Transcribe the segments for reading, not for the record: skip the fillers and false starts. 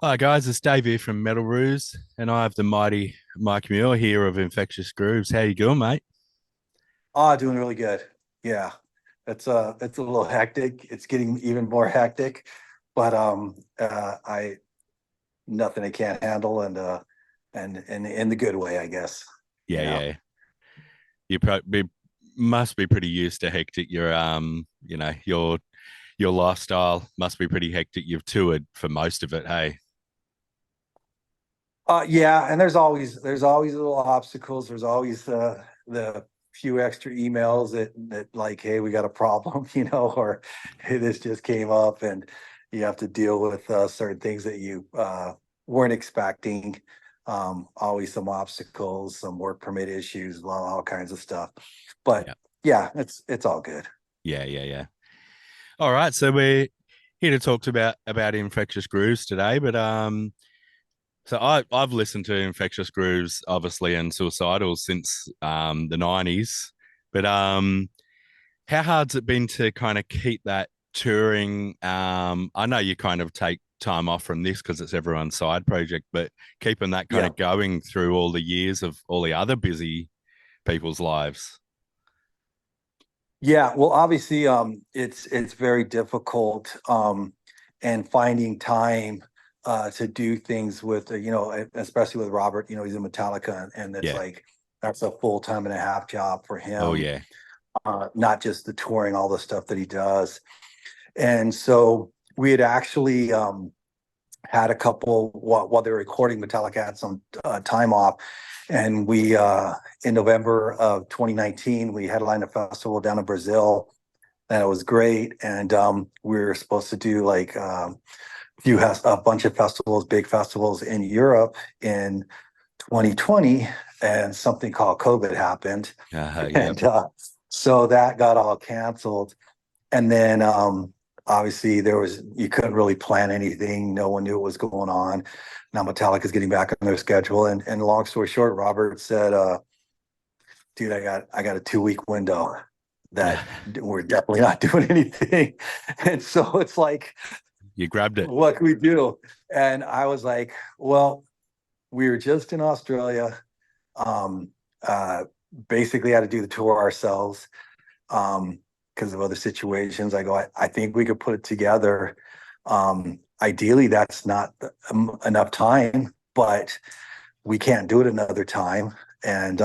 Hi guys, it's Dave here from Metal Ruse, and I have the mighty Mike Muir here of Infectious Grooves. How you going, mate? Doing really good. Yeah. It's a little hectic. It's getting even more hectic, but I nothing I can't handle and in the good way, I guess. Yeah, You know. yeah. You probably must be pretty used to hectic. Your lifestyle must be pretty hectic. You've toured for most of it, hey? Yeah, and there's always little obstacles. There's always the few extra emails that like, hey, we got a problem, or hey, this just came up, and you have to deal with certain things that you weren't expecting. Always some obstacles, some work permit issues, all kinds of stuff. But Yeah, yeah, it's all good. yeah. All right, so we're here to talk about Infectious Grooves today, but so I've listened to Infectious Grooves obviously and Suicidal since the '90s, but how hard's it been to kind of keep that touring? I know you kind of take time off from this because it's everyone's side project, but keeping that kind Yeah. of going through all the years of all the other busy people's lives. Yeah, well, obviously, it's very difficult, and finding time to do things with, especially with Robert. He's in Metallica, and it's Yeah. like that's a full time and a half job for Oh him, yeah. not just the touring, all the stuff that he does. And so we had actually had a couple while they were recording. Metallica had some time off, and we in November of 2019 we headlined a festival down in Brazil, and it was great. And we were supposed to do like a bunch of festivals, big festivals in Europe in 2020, and something called COVID happened, Yeah. and so that got all canceled. And then obviously you couldn't really plan anything. No one knew what was going on. Now Metallica's getting back on their schedule. And long story short, Robert said, dude, I got a 2 week window that we're definitely not doing anything. And so it's like, You grabbed it. what can we do? And I was like, well, we were just in Australia. Um, uh, Basically had to do the tour ourselves. Because of other situations. I go, I think we could put it together. Ideally, that's not enough time, but we can't do it another time. And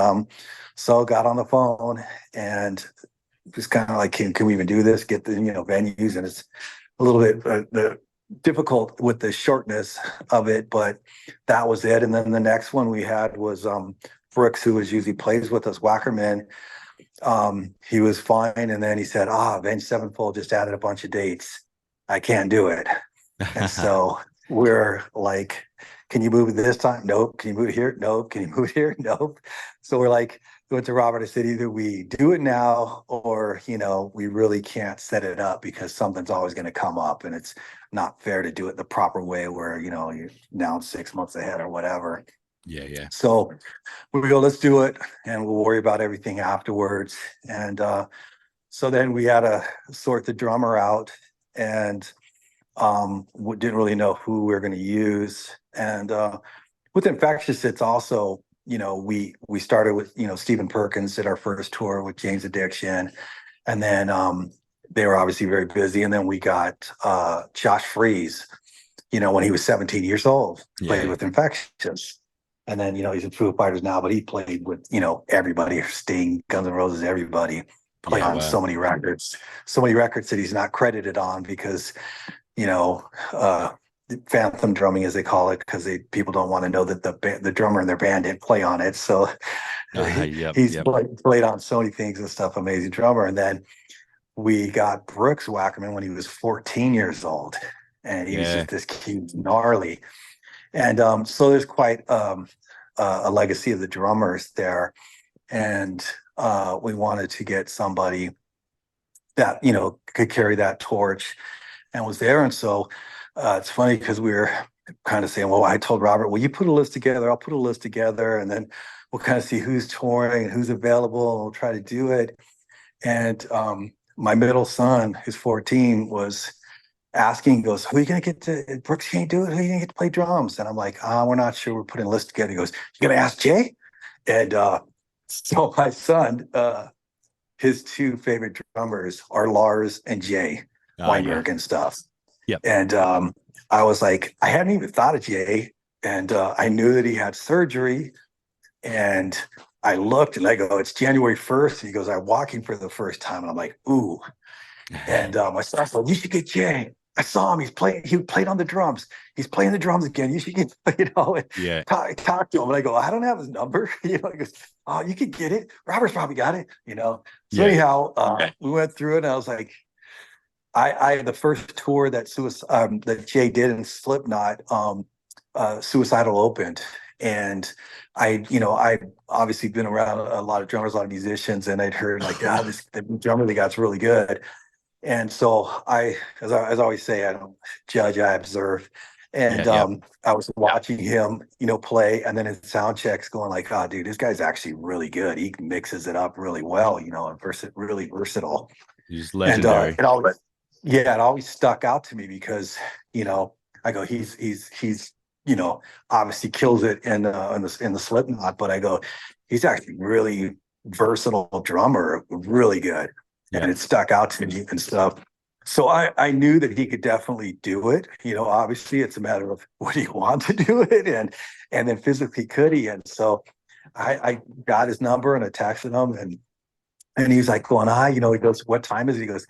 so got on the phone and just kind of like, can we even do this? Get the venues, and it's a little bit the difficult with the shortness of it, but that was it. And then the next one we had was Brooks, who was usually plays with us, Wackerman. He was fine, and then he said, Avenged Sevenfold just added a bunch of dates. I can't do it. And so we're like, can you move it this time? Nope. Can you move it here? Nope. Can you move it here? Nope. So we're like, we went to Robert. I said, either we do it now, or we really can't set it up because something's always going to come up, and it's not fair to do it the proper way where you're now 6 months ahead or whatever. Yeah. So we go, let's do it, and we'll worry about everything afterwards. And so then we had to sort the drummer out, and we didn't really know who we were going to use. And with Infectious, it's also, we started with, Stephen Perkins did our first tour with James Addiction. And then they were obviously very busy. And then we got Josh Freeze, when he was 17 years old, played Yeah. with Infectious. And then, he's in Foo Fighters now, but he played with, everybody, Sting, Guns N' Roses, everybody. Played Yeah. on Wow. so many records that he's not credited on because, you know, uh, phantom drumming, as they call it, because people don't want to know that the drummer in their band didn't play on it. So Yep. he's Yep. played on so many things and stuff. Amazing drummer. And then we got Brooks Wackerman when he was 14 years old, and he was Yeah. just this cute, gnarly. And so there's quite a legacy of the drummers there. And we wanted to get somebody that could carry that torch and was there. And so it's funny because we were kind of saying, well, I told Robert, well, you put a list together, I'll put a list together, and then we'll kind of see who's touring and who's available, and we'll try to do it. And my middle son, who's 14, was asking, he goes, who are you gonna get to Brooks can't do it, who are you gonna get to play drums? And I'm like, we're not sure, we're putting a list together. He goes, you gonna ask Jay? And so my son, his two favorite drummers are Lars and Jay Oh yeah. Weinberg and stuff. Yep. And I was like, I hadn't even thought of Jay, and I knew that he had surgery. And I looked and I go, it's January 1st. And he goes, I'm walking for the first time. And I'm like, ooh. And my son said, you should get Jay. I saw him. He played on the drums. He's playing the drums again. You should get, and Yeah. talk to him. And I go, I don't have his number. He goes, oh, you could get it. Robert's probably got it, So Yeah. anyhow, we went through it, and I was like, I the first tour that Jay did in Slipknot, Suicidal opened. And I'd obviously been around a lot of drummers, a lot of musicians, and I'd heard like, the drummer they got's really good. And so as I always say, I don't judge, I observe. And Yeah. Yep. I was watching him, play, and then in sound checks going like, oh, dude, this guy's actually really good. He mixes it up really well, and really versatile. He's And legendary. it always stuck out to me because, I go, he's obviously kills it in the Slipknot, but I go, he's actually really versatile drummer, really good. Yeah. And it stuck out to me and stuff. So I knew that he could definitely do it. Obviously it's a matter of would he want to do it, and then physically could he? And so I got his number and I texted him, and he's like going, he goes, what time is it? He goes,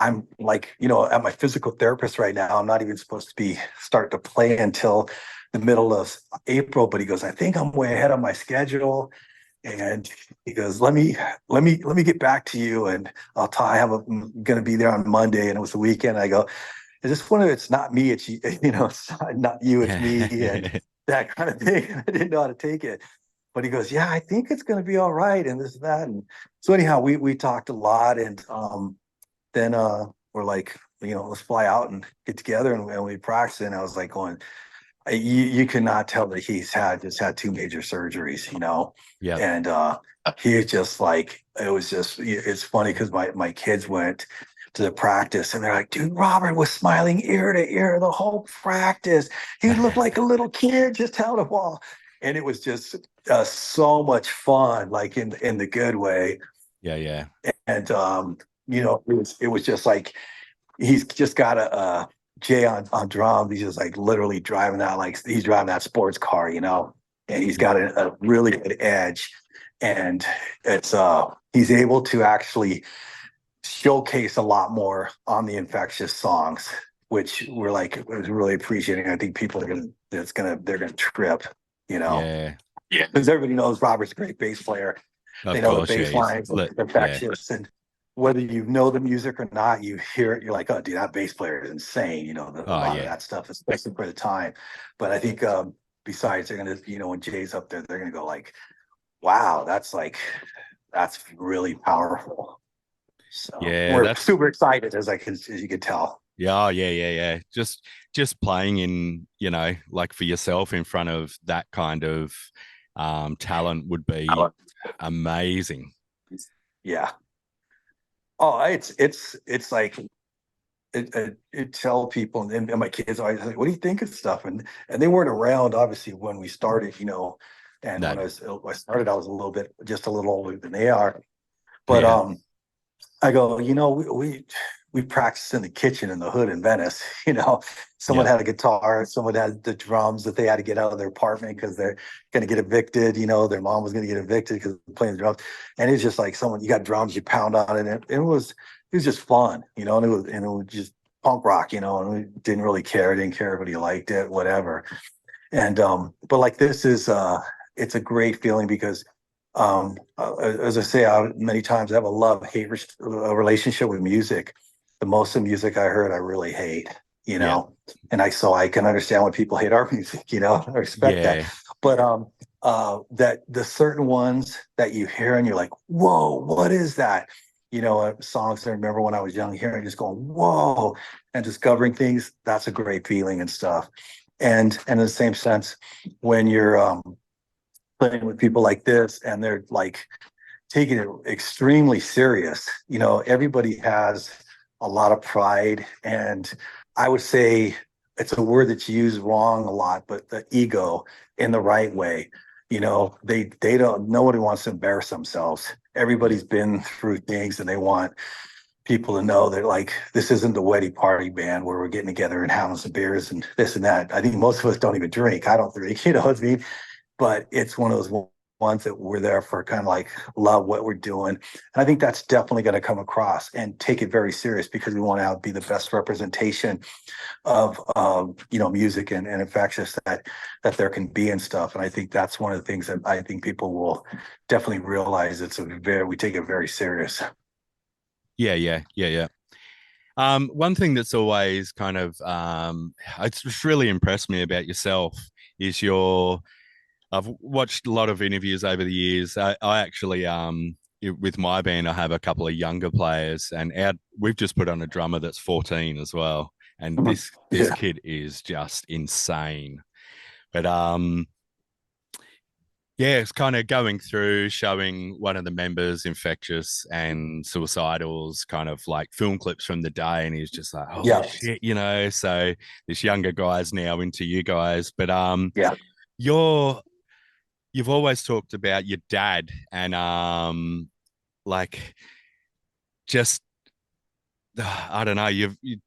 I'm like, at my physical therapist right now. I'm not even supposed to be start to play until the middle of April. But he goes, I think I'm way ahead of my schedule. And he goes, let me get back to you, and I'll tell. I'm going to be there on Monday, and it was the weekend. I go, is this one of it's not me, it's it's not you, it's me, and that kind of thing. I didn't know how to take it, but he goes, yeah, I think it's going to be all right, and this and that. And so anyhow, we talked a lot, and then we're like, let's fly out and get together, and we practice. And I was like going, you cannot tell that he's just had two major surgeries, Yeah. and he's just like, it's funny because my kids went to the practice and they're like, dude, Robert was smiling ear to ear the whole practice. He looked like a little kid just out of wall. And it was just so much fun, like in the good way. Yeah. Yeah. And it was just like he's just got a Jay on drums. He's just like literally driving that, like he's driving that sports car, and he's got a really good edge. And it's he's able to actually showcase a lot more on the Infectious songs, which we're like was really appreciating. I think people are they're gonna trip, Yeah. Yeah. Because everybody knows Robert's a great bass player. They Of know the course. Yeah. bass lines, Yeah. Infectious, and whether you know the music or not, you hear it, you're like, oh, dude, that bass player is insane. A Oh lot of yeah. that stuff, especially for the time. But I think besides, they're gonna, when Jay's up there, they're gonna go like, wow, that's really powerful. So Yeah. we're That's super excited, as you can tell. yeah. Yeah. Yeah. Yeah. Just playing in, like for yourself in front of that kind of talent would be amazing. Yeah. Oh, it's like it tell people, and my kids always like, what do you think of stuff? And they weren't around obviously when we started, and No. when I started, I was just a little older than they are. But Yeah. I go, we practiced in the kitchen in the hood in Venice. Someone Yeah. had a guitar, someone had the drums that they had to get out of their apartment because they're going to get evicted. Their mom was going to get evicted because they're playing the drums. And it's just like you got drums, you pound on it, and it was just fun, and it was just punk rock, and we didn't really care. Didn't care if he liked it, whatever. And but like this is it's a great feeling because as I say many times, I have a love-hate relationship with music. The most of the music I heard, I really hate, Yeah. and I can understand why people hate our music, I respect that. Yeah. But that the certain ones that you hear and you're like, whoa, what is that? Songs I remember when I was young, hearing just going, whoa, and discovering things, that's a great feeling and stuff. And in the same sense, when you're playing with people like this and they're like taking it extremely serious, everybody has a lot of pride and I would say it's a word that's used wrong a lot, but the ego in the right way. They don't, nobody wants to embarrass themselves. Yeah. Everybody's been through things and they want people to know that like this isn't the wedding party band where we're getting together and having some beers and this and that. I think most of us don't even drink. I don't drink, what I mean? But it's one of those ones that we're there for kind of like love what we're doing. And I think that's definitely going to come across and take it very serious because we want to be the best representation of music and infectious that there can be and stuff. And I think that's one of the things that I think people will definitely realize we take it very serious. Yeah, yeah, yeah, yeah. One thing that's always kind of it's just really impressed me about yourself is I've watched a lot of interviews over the years. I actually with my band I have a couple of younger players and we've just put on a drummer that's 14 as well. And this Yeah. kid is just insane. But yeah, it's kind of going through showing one of the members infectious and suicidals kind of like film clips from the day, and he's just like, holy Yeah. shit, So this younger guy's now into you guys, but Yeah. you're you've always talked about your dad and like just I don't know,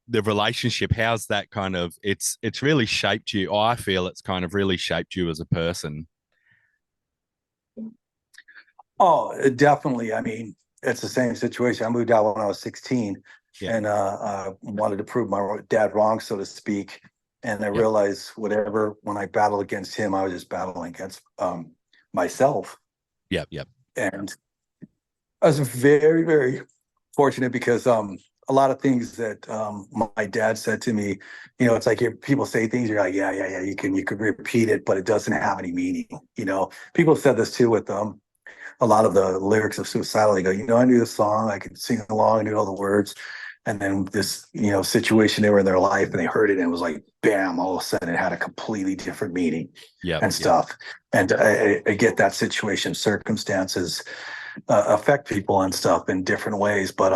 the relationship. How's that kind of? It's really shaped you. I feel it's kind of really shaped you as a person. Oh, definitely. I mean, it's the same situation. I moved out when I was 16 Yeah, and wanted to prove my dad wrong, so to speak. And I yep, realized when I battled against him, I was just battling against myself. yep, yep. And I was very, very fortunate because a lot of things that my dad said to me, it's like people say things, you're like, yeah, yeah, yeah, you can repeat it, but it doesn't have any meaning. People said this too with a lot of the lyrics of Suicidal. They go, I knew the song, I could sing along, I knew all the words. And then this, situation they were in their life and they heard it and it was like, bam, all of a sudden it had a completely different meaning Yep, and yep. stuff. And I get that situation, circumstances affect people and stuff in different ways. But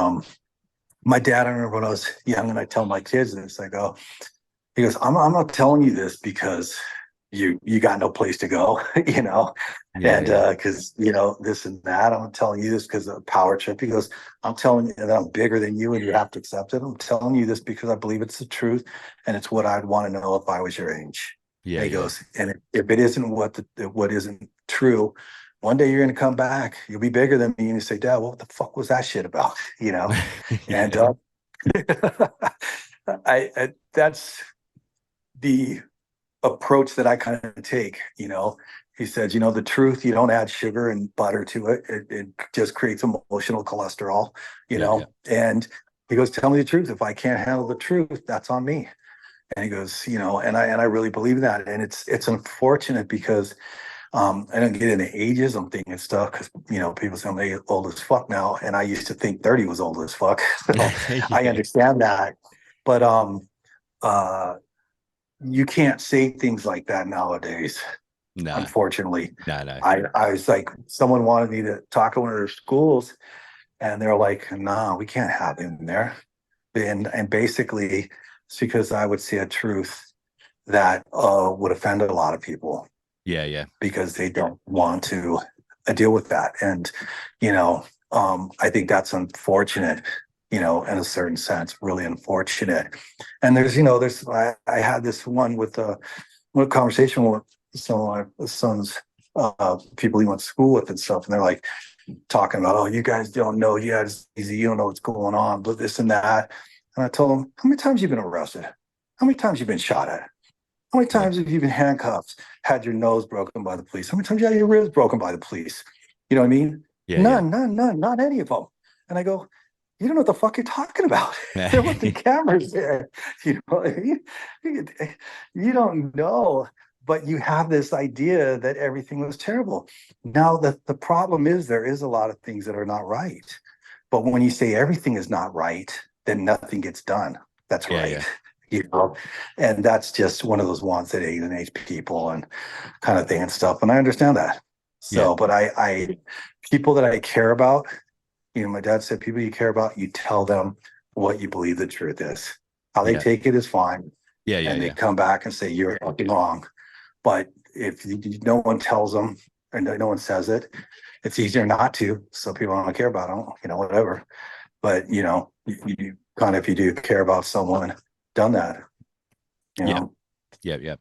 my dad, I remember when I was young and I tell my kids this, I go, he goes, I'm not telling you this because you got no place to go, Yeah, and yeah, because this and that. I'm telling you this because of power trip. He goes, I'm telling you that I'm bigger than you and you have to accept it. I'm telling you this because I believe it's the truth and it's what I'd want to know if I was your age. yeah, And he yeah. goes, and if it isn't what isn't true, one day you're going to come back. You'll be bigger than me, and you say, Dad, what the fuck was that shit about? And Yeah, I that's the approach that I kind of take. He said, the truth, you don't add sugar and butter to it. It just creates emotional cholesterol, yeah, yeah, and he goes, tell me the truth. If I can't handle the truth, that's on me. And he goes, and I really believe that. And it's unfortunate because I don't get into ageism thing and stuff because people say I'm old as fuck now, and I used to think 30 was old as fuck. So I yeah. understand that, but uh, you can't say things like that nowadays. No, Unfortunately, no, no. I was like, someone wanted me to talk to one of their schools, and they're like, "No, we can't have him there." And basically, it's because I would say a truth that would offend a lot of people Yeah, yeah, because they don't want to deal with that. And, I think that's unfortunate, in a certain sense, really unfortunate. And I had this one conversation with some of my son's people he went to school with and stuff. And they're like talking about, oh, you guys don't know, yeah, it's easy. You don't know what's going on, but this and that. And I told them, how many times you been arrested? How many times you been shot at? How many yeah, times have you been handcuffed, had your nose broken by the police? How many times you had your ribs broken by the police? You know what I mean? yeah, yeah. None, none, none, not any of them. And I go, you don't know what the fuck you're talking about. There wasn't cameras there. You know, you don't know, but you have this idea that everything was terrible. Now the problem is there is a lot of things that are not right. But when you say everything is not right, then nothing gets done. That's Yeah, right. yeah, You know, and that's just one of those ones that alienate people and kind of thing and stuff. And I understand that. yeah, So, but people that I care about, my dad said, people you care about, you tell them what you believe the truth is. How they Yeah. take it is fine. Yeah. Yeah. And they Yeah. come back and say, you're fucking wrong. But if no one tells them and no one says it, it's easier not to. So people don't care about them, whatever. But, you kind of, if you do care about someone, done that, you Yeah. know. Yeah. Yeah.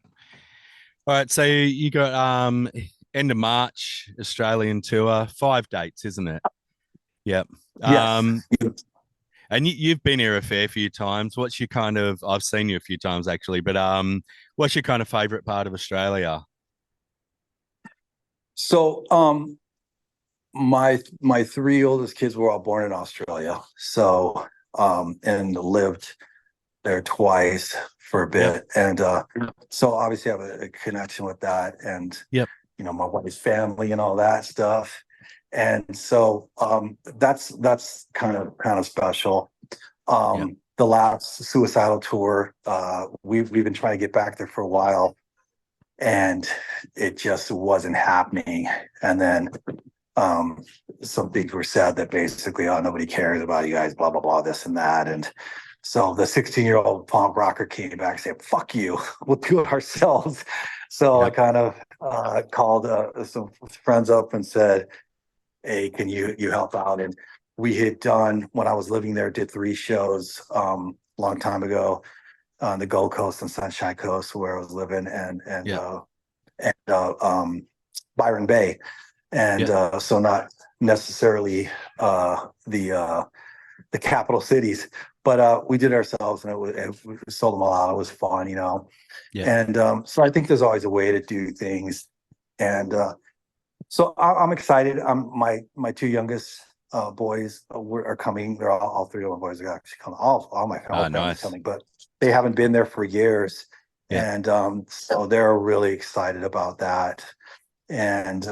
All right. So you got end of March Australian tour, 5 dates, isn't it? Yep. Yes. And you've been here a fair few times. What's your kind of? I've seen you a few times actually, but what's your kind of favorite part of Australia? So, my three oldest kids were all born in Australia. So, and lived there twice for a Yep. bit. And so obviously I have a connection with that and, Yep. my wife's family and all that stuff. And so that's kind of special. Yep. The last Suicidal tour, we've been trying to get back there for a while and it just wasn't happening. And then some things were said that basically, oh, nobody cares about you guys, blah, blah, blah, this and that. And so the 16-year-old punk rocker came back and said, fuck you, we'll do it ourselves. So I Yep. kind of called some friends up and said, hey, can you help out? And we had done, when I was living there, did 3 shows long time ago on the Gold Coast and Sunshine Coast where I was living Yep. and Byron Bay. And Yep. so not necessarily the capital cities, but we did ourselves and we sold them all out. It was fun, Yep. And so I think there's always a way to do things. And so I'm excited. My 2 youngest boys are coming. They're all 3 of my boys are actually coming. All my whole Ah, family's nice. coming, but they haven't been there for years. Yep. And so they're really excited about that. And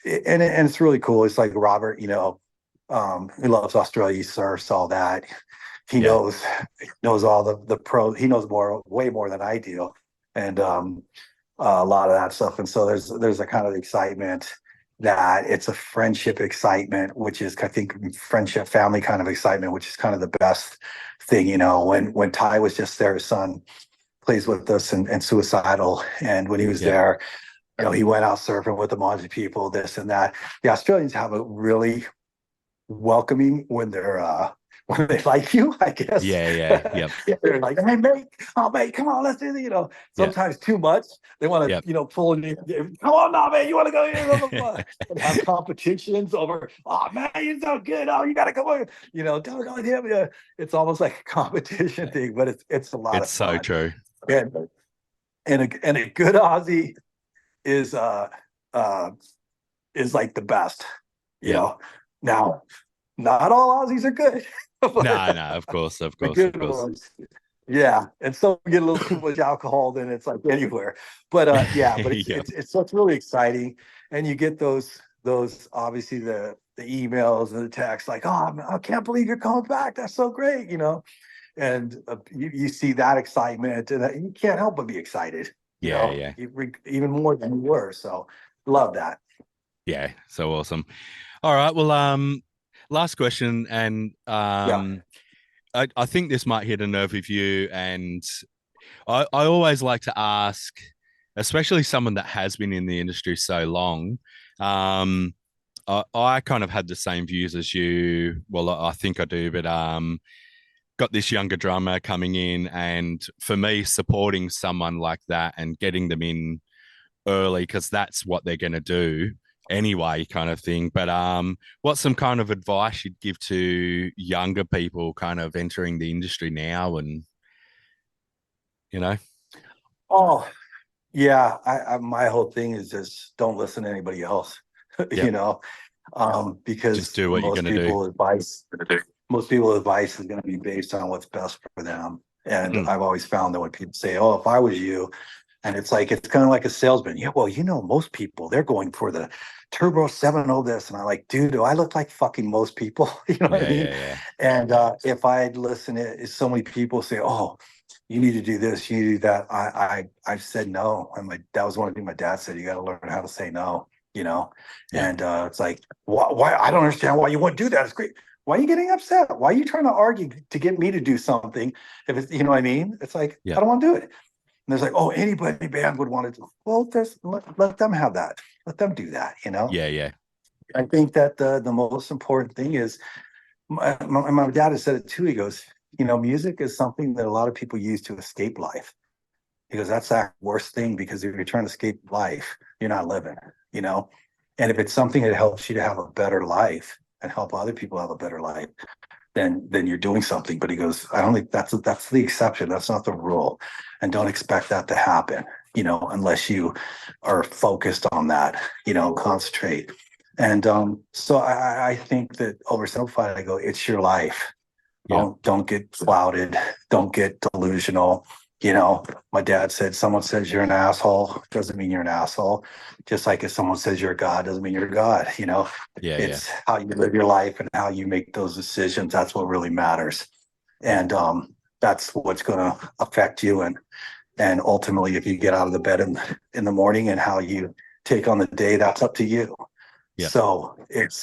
and it's really cool. It's like Robert, he loves Australia. He surfs all that. He Yeah. knows all the pro. He knows way more than I do, and a lot of that stuff. And so there's a kind of excitement that it's a friendship excitement, which is I think friendship, family kind of excitement, which is kind of the best thing. When Ty was just there, his son plays with us and Suicidal, and when he was Yep. there, he went out surfing with a bunch of people, this and that. The Australians have a really welcoming when they're when they like you, I guess. Yeah. Yeah. Yep. They're like, hey mate, oh mate, come on, let's do this. Yep. Sometimes too much. They want Yep. to, pull in. Come on now, man, you want to go here, blah, blah, blah. And have competitions over. Oh man, you're so good. Oh, you got to come on. Don't go with him. Yeah, it's almost like a competition thing, but it's a lot It's of so fun. true. And a good Aussie is uh is like the best. You Yep. know. Now, not all Aussies are good, No, but no, of course, of the course, of good course. ones. Yeah, and some get a little too much alcohol, then it's like anywhere. But yeah, but it's Yep. it's it's so it's really exciting, and you get those obviously the emails and the texts like, oh, I can't believe you're coming back. That's so great, and you see that excitement, and you can't help but be excited, Yeah, yeah. even more than you were. So love that. Yeah. So awesome. All right. Well, last question, and Yeah. I think this might hit a nerve with you, and I always like to ask, especially someone that has been in the industry so long. Um, I kind of had the same views as you. Well, I think I do, but got this younger drummer coming in, and for me, supporting someone like that and getting them in early because that's what they're going to do anyway, kind of thing. But what's some kind of advice you'd give to younger people kind of entering the industry now, and you know, Oh, yeah. My whole thing is just don't listen to anybody else, yep, just because do what you're going to do. most people's advice is going to be based on what's best for them. And Mm, I've always found that when people say, "Oh, if I was you," and it's like it's kind of like a salesman. Yeah, well, most people they're going for the Turbo 7.0 this, and I'm like, dude, do I look like fucking most people? You know what I yeah, mean? yeah, yeah, And if I'd listen to so many people say, "Oh, you need to do this, you need to do that," I've said no. And that was one of the things my dad said. You got to learn how to say no. yeah, And it's like, why? I don't understand why you wouldn't do that. It's great. Why are you getting upset? Why are you trying to argue to get me to do something? If it's, you know what I mean? It's like, Yeah. I don't want to do it. And there's like, oh, anybody band would want to do. Well, let them have that. Let them do that. You know. Yeah. Yeah. I think that the most important thing is my dad has said it too. He goes, you know, music is something that a lot of people use to escape life. He goes, that's the worst thing because if you're trying to escape life, you're not living, you know? And if it's something that helps you to have a better life and help other people have a better life, then you're doing something. But he goes, I don't think that's the exception. That's not the rule. And don't expect that to happen, you know, unless you are focused on that, you know, concentrate. And so I think that oversimplified, I go, it's your life. Yeah. Don't get clouded. Don't get delusional. You know, my dad said, someone says you're an asshole, doesn't mean you're an asshole. Just like if someone says you're a God, doesn't mean you're a God. You know, Yeah. Yeah. it's how you live your life and how you make those decisions. That's what really matters. And that's what's going to affect you. And ultimately, if you get out of the bed in the morning and how you take on the day, that's up to you. Yeah. So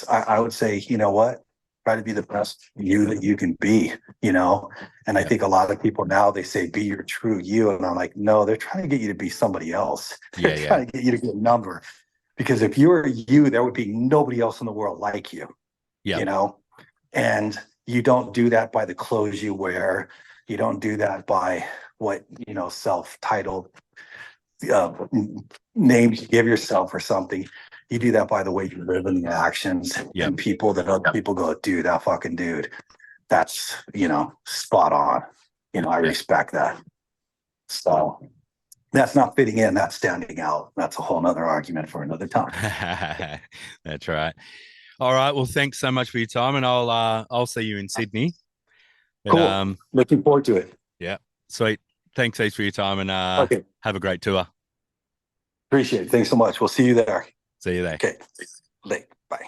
I would say, you know what? Try to be the best you that you can be, you know? And I Yeah. think a lot of people now, they say, be your true you. And I'm like, no, they're trying to get you to be somebody else. They're Yeah. Yeah. trying to get you to get a number. Because if you were you, there would be nobody else in the world like you, Yeah. you know? And you don't do that by the clothes you wear. You don't do that by what, you know, self-titled uh, names you give yourself or something. You do that by the way you live and the actions Yeah. and people that other people go, dude, that fucking dude, that's, you know, spot on. You know, I Yeah. respect that. So that's not fitting in, that's standing out. That's a whole nother argument for another time. That's right. All right. Well, thanks so much for your time, and I'll see you in Sydney. But Cool. Looking forward to it. yeah, sweet. Thanks heaps for your time, and Okay. have a great tour. Appreciate it. Thanks so much. We'll see you there. See you there. Okay. Late. Bye.